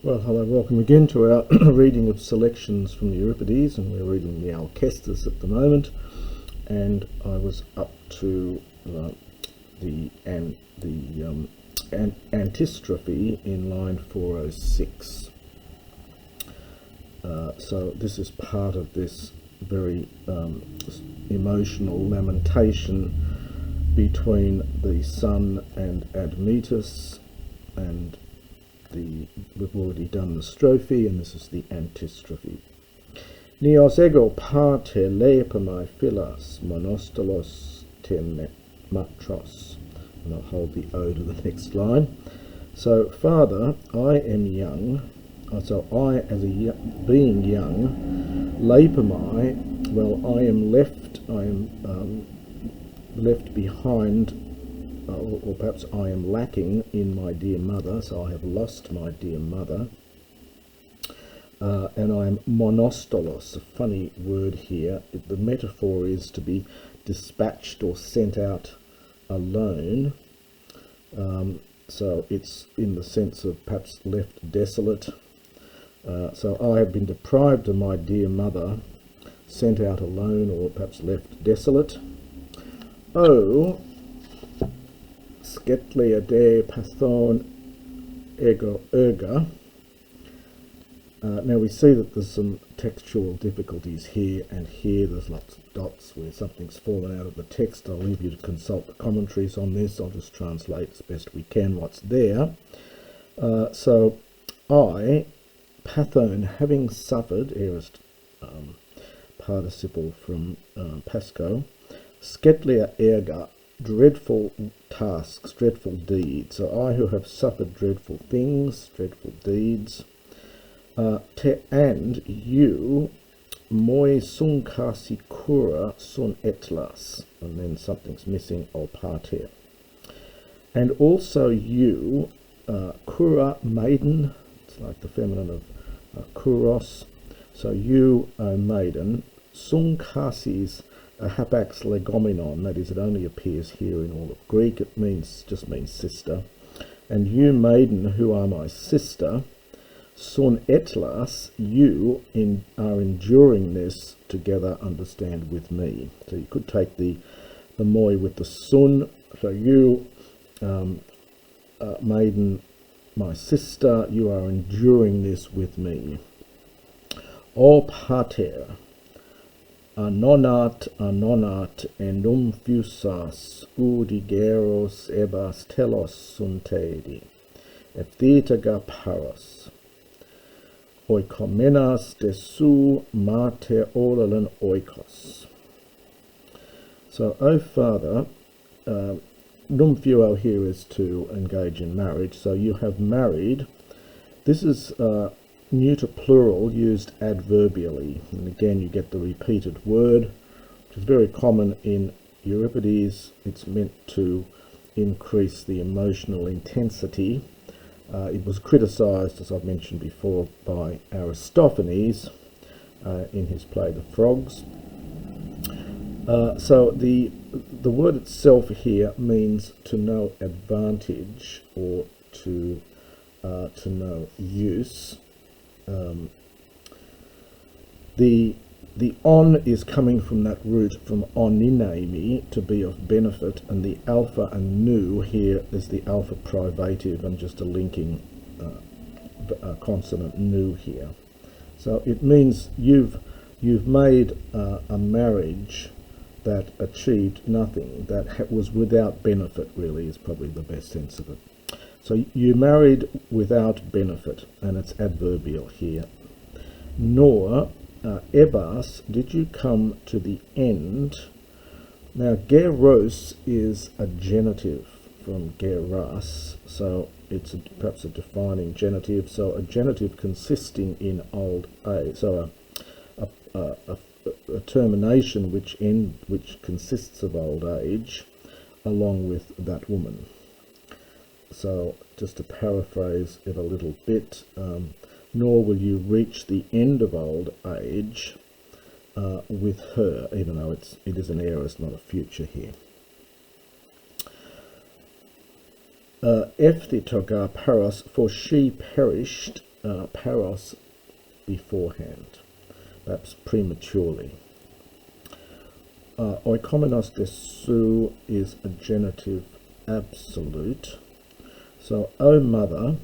Well, hello, welcome again to our reading of selections from the Euripides, and we're reading the Alkestis at the moment. And I was up to the antistrophe in line 406. So this is part of this very emotional lamentation between the son and Admestos, and we've already done the strophe, and this is the antistrophe. Nios ego parte lepamai philas monostolos te matros. And I'll hold the O to the next line. So, Father, I am young. So I, as a being young, lepamai, well, I am left behind, or perhaps I am lacking in my dear mother, so I have lost my dear mother. And I am monostolos, a funny word here. The metaphor is to be dispatched or sent out alone. So it's in the sense of perhaps left desolate. So I have been deprived of my dear mother, sent out alone, or perhaps left desolate. Oh, Sketlia de pathon ego erga. Now we see that there's some textual difficulties here and here. There's lots of dots where something's fallen out of the text. I'll leave you to consult the commentaries on this. I'll just translate as best we can what's there. So I, pathon, having suffered, aorist participle from Pasco, Sketlia erga, dreadful tasks, dreadful deeds. So I who have suffered dreadful things, dreadful deeds, and you, moi sunkasi kura sun etlas, and then something's missing, or pater. And also you, kura, maiden, it's like the feminine of kuros, so you, O maiden, sunkasis, a hapax legomenon, that is, it only appears here in all of Greek. It just means sister. And you, maiden, who are my sister, sun etlas, you are enduring this together, understand, with me. So you could take the moi with the sun. So you, maiden, my sister, you are enduring this with me. O pater, anonat enum fusas udigeros ebas telos suntedi, epthetaga paros, oikomenas desu mater olalen oikos. So, O Father, num fuo here is to engage in marriage, so you have married. This is neuter plural used adverbially, and again you get the repeated word, which is very common in Euripides. It's meant to increase the emotional intensity. It was criticized, as I've mentioned before, by Aristophanes in his play The Frogs. So the word itself here means to no advantage, or to no use. The on is coming from that root from oninemi, to be of benefit, and the alpha and nu here is the alpha privative and just a linking consonant nu here. So it means you've made a marriage that achieved nothing, that was without benefit, really, is probably the best sense of it. So you married without benefit, and it's adverbial here. Nor, ebas, did you come to the end. Now, geros is a genitive from geras, so it's perhaps a defining genitive. So a genitive consisting in old age. So a termination which consists of old age, along with that woman. So, just to paraphrase it a little bit, nor will you reach the end of old age with her, even though it is an aorist, not a future here. Ephthetoga paros, for she perished paros beforehand, perhaps prematurely. Oikomenos desou is a genitive absolute. So, O mother,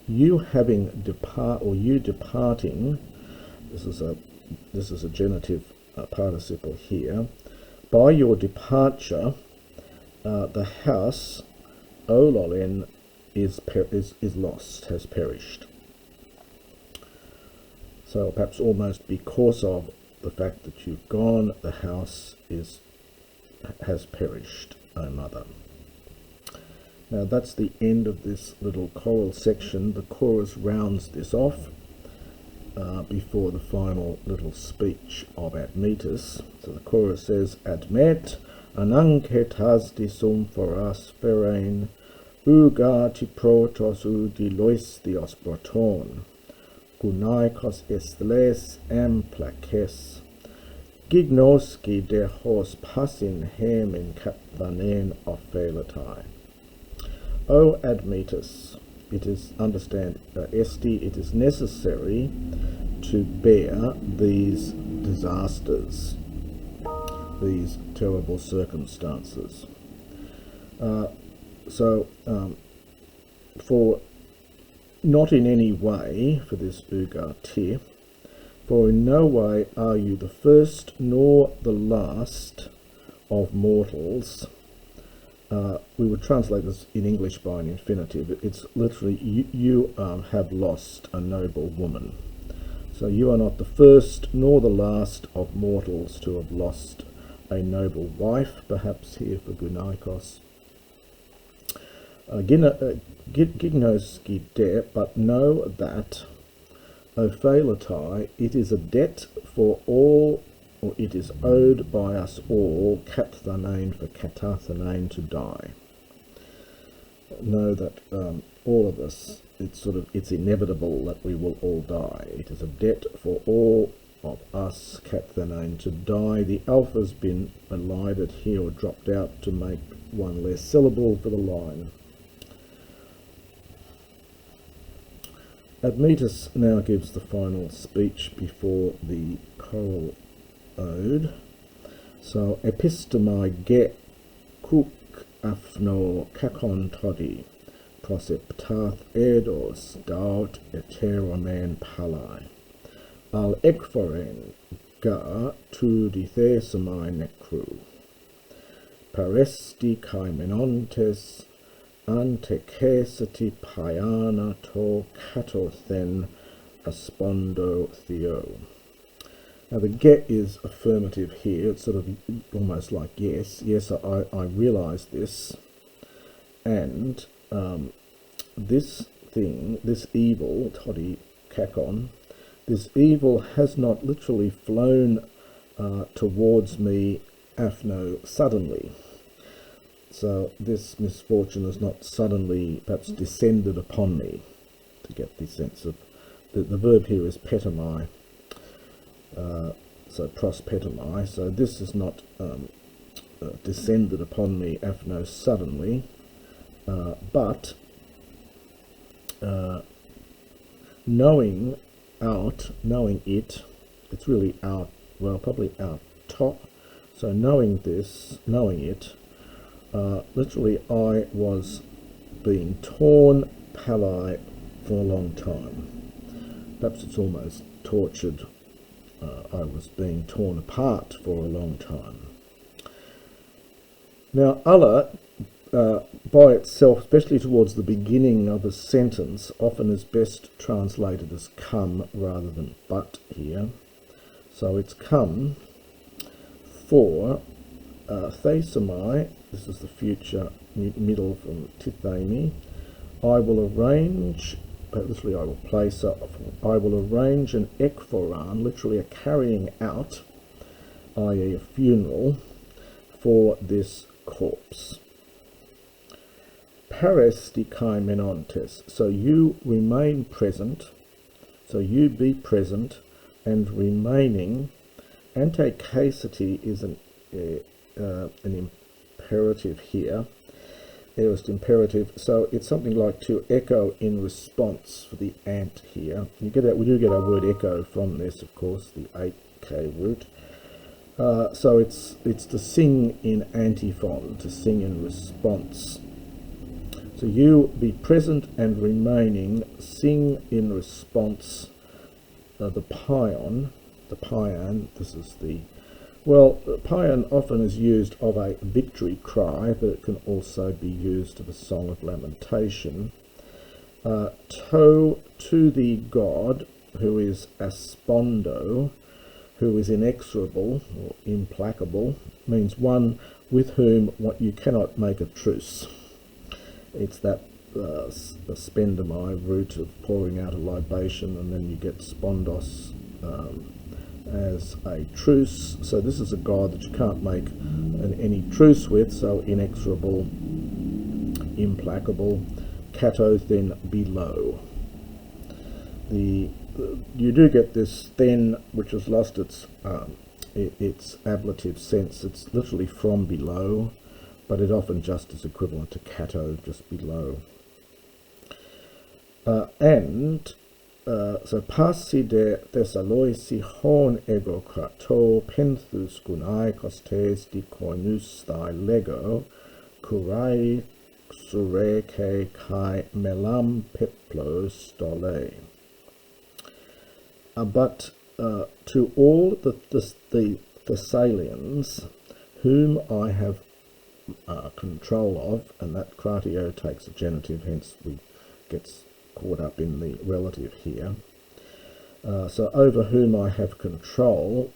you having you departing, this is a genitive participle here. By your departure, the house Ololen is lost, has perished. So perhaps almost because of the fact that you've gone, the house has perished, O mother. Now that's the end of this little choral section. The chorus rounds this off before the final little speech of Admetos. So the chorus says, Admet, ananketas disum foras ferein, uga ti protos udi loistios proton, gunaikos estles emplakes, gignoski de hos passin hem in kapthanen ophelatai. O Admetos, it is, understand, Esti, it is necessary to bear these disasters, these terrible circumstances. For not in any way, for this ugati, for in no way are you the first nor the last of mortals. We would translate this in English by an infinitive. It's literally, you have lost a noble woman. So you are not the first nor the last of mortals to have lost a noble wife, perhaps here for Gunaikos. Gignos gide, but know that, Ophelatai, it is a debt for all, or it is owed by us all, Kapthanein for Katathanein, to die. Know that all of us, it's inevitable that we will all die. It is a debt for all of us, Kapthanein, to die. The alpha's been elided here or dropped out to make one less syllable for the line. Admetos now gives the final speech before the choral ode. So, epistomai ge kuk afno kakon todi, proseptath edos daut eteromen palai, al ekphoren ga tu dithesamai necru, paresti kaimenontes antecesati paiana to katothen aspondo theo. Now the get is affirmative here. It's sort of almost like yes, I realise this, and this thing, this evil, todi kakon, this evil has not literally flown towards me afno suddenly. So this misfortune has not suddenly perhaps descended upon me, to get the sense of, the verb here is petomai, so prospetomai, so this has not descended upon me afno suddenly, but knowing it, it's really out, well, probably out top, so knowing it, literally I was being torn palai for a long time. Perhaps it's almost tortured. I was being torn apart for a long time. Now, Allah, by itself, especially towards the beginning of a sentence, often is best translated as come rather than but here. So it's come for thesamai, this is the future middle from tithemi, I will arrange, literally I will place up, I will arrange an ekphoran, literally a carrying out, i.e. a funeral, for this corpse. Paresti kaimenontes, so you remain present, so you be present and remaining. Antecesity is an imperative here. aorist imperative, so it's something like to echo in response for the ant here. We do get our word echo from this, of course, the 8k root. So it's to sing in antiphon, to sing in response. So you be present and remaining, sing in response. The paean, this is the, well, paean often is used of a victory cry, but it can also be used of a song of lamentation. To the god, who is aspondo, who is inexorable or implacable, means one with whom what you cannot make a truce. It's that spendamai root of pouring out a libation, and then you get spondos as a truce. So this is a god that you can't make any truce with, so inexorable, implacable. Katos, then below. You do get this then, which has lost its ablative sense. It's literally from below, but it often just is equivalent to kato, just below. So passi de Thessaloisi hon ego krato penthus gunai kostes di koinus thai lego kurai sureke kai melam peplo stole. But to all the Thessalians whom I have control of, and that kratio takes a genitive, hence we gets caught up in the relative here. So over whom I have control.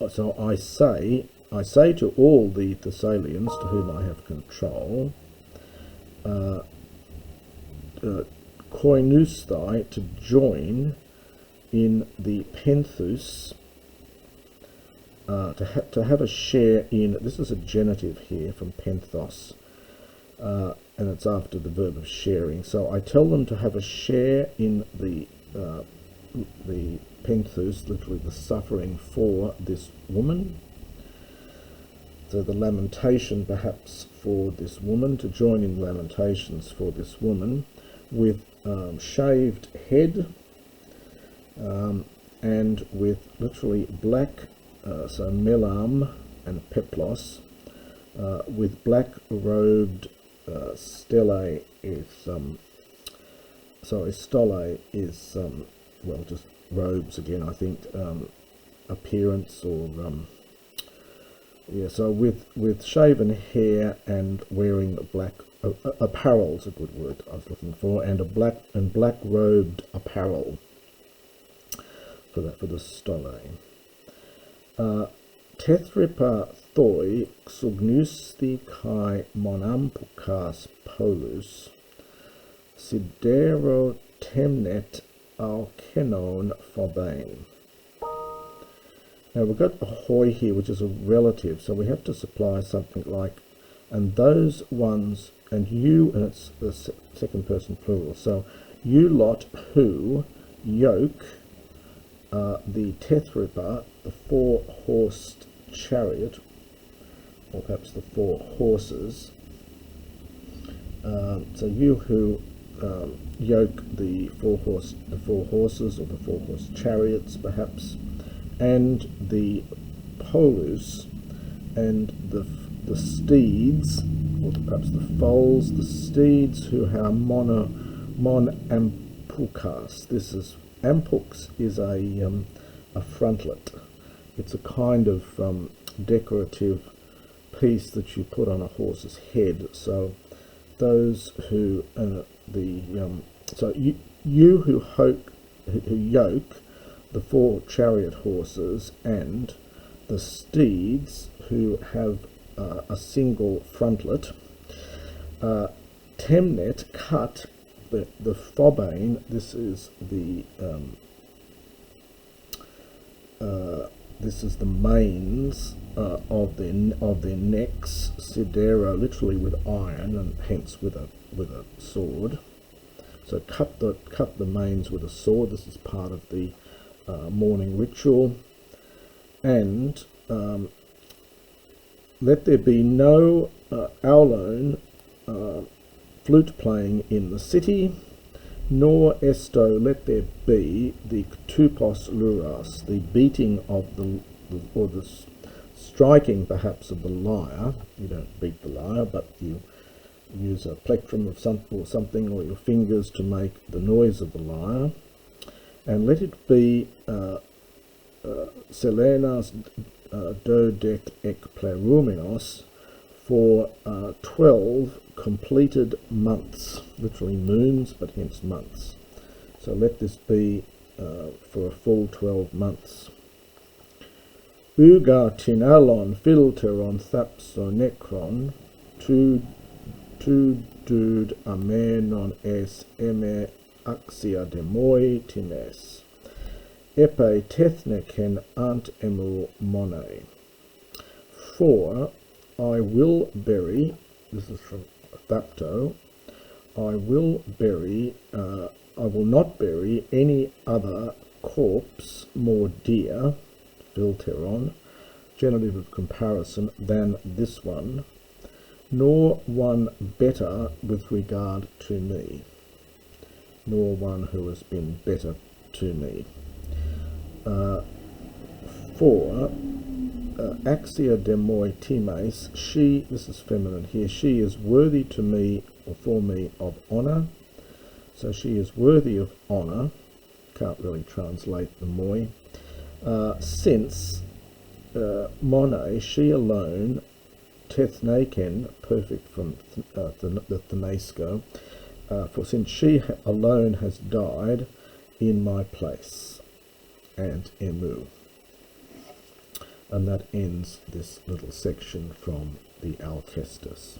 So I say to all the Thessalians to whom I have control, koinusthai, to join in the penthus, to have a share in, this is a genitive here from penthos, and it's after the verb of sharing. So I tell them to have a share in the penthus, literally the suffering for this woman. So the lamentation perhaps for this woman, to join in lamentations for this woman, with shaved head, and with literally black, so melam and peplos, with black robed stele is, sorry, stole is, well, just robes again, I think, appearance, or, yeah, so with shaven hair and wearing black, apparel is a good word I was looking for, and black robed apparel for the stole. Tethripa thoi xugnusti kai monampukas polus sidero temnet alkenon phobain. Now we've got ahoy here, which is a relative, so we have to supply something like, and those ones, and you, and it's the second person plural, so you lot who yoke the Tethripa, the four-horsed chariot, or perhaps the four horses. So you who yoke the four horses, or the four-horse chariots, perhaps, and the polus, and the steeds, or perhaps the foals, the steeds who have mon ampukas. This is, ampux is a frontlet. It's a kind of decorative piece that you put on a horse's head. So those who so you who yoke the four chariot horses, and the steeds who have a single frontlet, temnet, cut the phobain. This is the manes of their necks, sidero, literally with iron, and hence with a sword. So cut the manes with a sword. This is part of the mourning ritual, and let there be no aulone flute playing in the city, nor esto let there be the ktupos luras, the beating of the striking perhaps of the lyre. You don't beat the lyre, but you use a plectrum of something or your fingers to make the noise of the lyre. And let it be selenas dodec ek pleruminos, for 12 completed months, literally moons, but hence months. So let this be for a full 12 months. Uga tinalon filteron thapsonekron, tu dud amenon es eme axia demoi tines, epe tethneken ant emu mone. For I will bury, this is from Thapto, I will not bury any other corpse more dear, filteron, genitive of comparison, than this one, nor one better with regard to me, nor one who has been better to me. For axia demoi times, she, this is feminine here, she is worthy to me, or for me, of honour. So she is worthy of honour. Can't really translate the moi. Since Monet, she alone, Tethneken, perfect from the Thanesco, for since she alone has died in my place, and emu. And that ends this little section from the Alkestis.